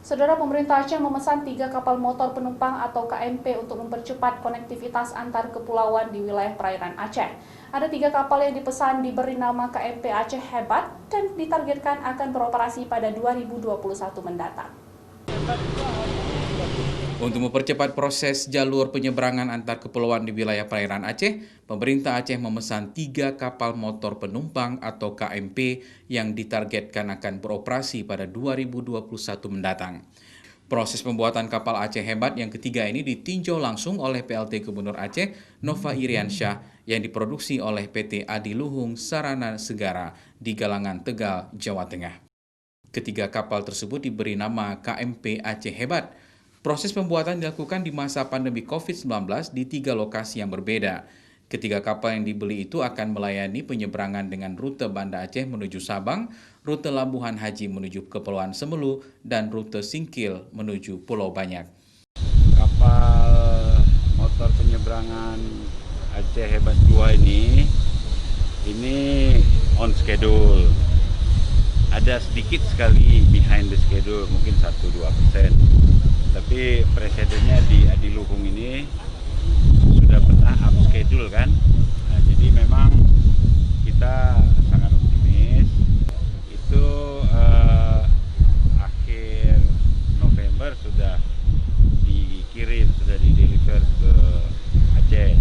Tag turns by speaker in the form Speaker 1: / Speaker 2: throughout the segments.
Speaker 1: Saudara, pemerintah Aceh memesan 3 kapal motor penumpang atau KMP untuk mempercepat konektivitas antar kepulauan di wilayah perairan Aceh. Ada 3 kapal yang dipesan diberi nama KMP Aceh Hebat dan ditargetkan akan beroperasi pada 2021 mendatang.
Speaker 2: Untuk mempercepat proses jalur penyeberangan antar kepulauan di wilayah perairan Aceh, pemerintah Aceh memesan 3 kapal motor penumpang atau KMP yang ditargetkan akan beroperasi pada 2021 mendatang. Proses pembuatan kapal Aceh Hebat yang ketiga ini ditinjau langsung oleh PLT Gubernur Aceh, Nova Iriansyah, yang diproduksi oleh PT Adiluhung Sarana Segara di Galangan, Tegal, Jawa Tengah. Ketiga kapal tersebut diberi nama KMP Aceh Hebat. Proses pembuatan dilakukan di masa pandemi COVID-19 di 3 lokasi yang berbeda. Ketiga kapal yang dibeli itu akan melayani penyeberangan dengan rute Banda Aceh menuju Sabang, rute Labuhan Haji menuju Kepulauan Semelu, dan rute Singkil menuju Pulau Banyak.
Speaker 3: Kapal motor penyeberangan Aceh Hebat 2 ini on schedule. Ada sedikit sekali behind the schedule, mungkin 1-2%. Tapi presidennya di Adiluhung ini sudah pernah up schedule kan. Nah, jadi memang kita sangat optimis. Itu akhir November sudah dikirim, sudah di-deliver ke Aceh,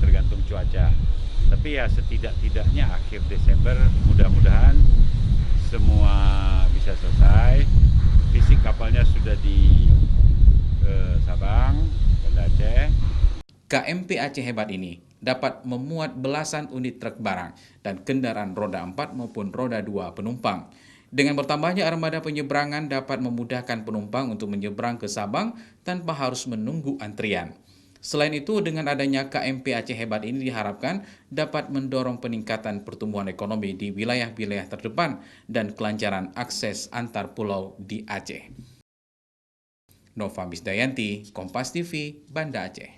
Speaker 3: tergantung cuaca. Tapi ya setidak-tidaknya akhir Desember mudah-mudahan semua bisa selesai. Fisik kapalnya sudah di Sabang, Banda Aceh.
Speaker 2: KMP Aceh Hebat ini dapat memuat belasan unit truk barang dan kendaraan roda 4 maupun roda 2 penumpang. Dengan bertambahnya armada penyeberangan dapat memudahkan penumpang untuk menyeberang ke Sabang tanpa harus menunggu antrian. Selain itu, dengan adanya KMP Aceh Hebat ini diharapkan dapat mendorong peningkatan pertumbuhan ekonomi di wilayah-wilayah terdepan dan kelancaran akses antar pulau di Aceh. Nova Misdayanti, Kompas TV, Banda Aceh.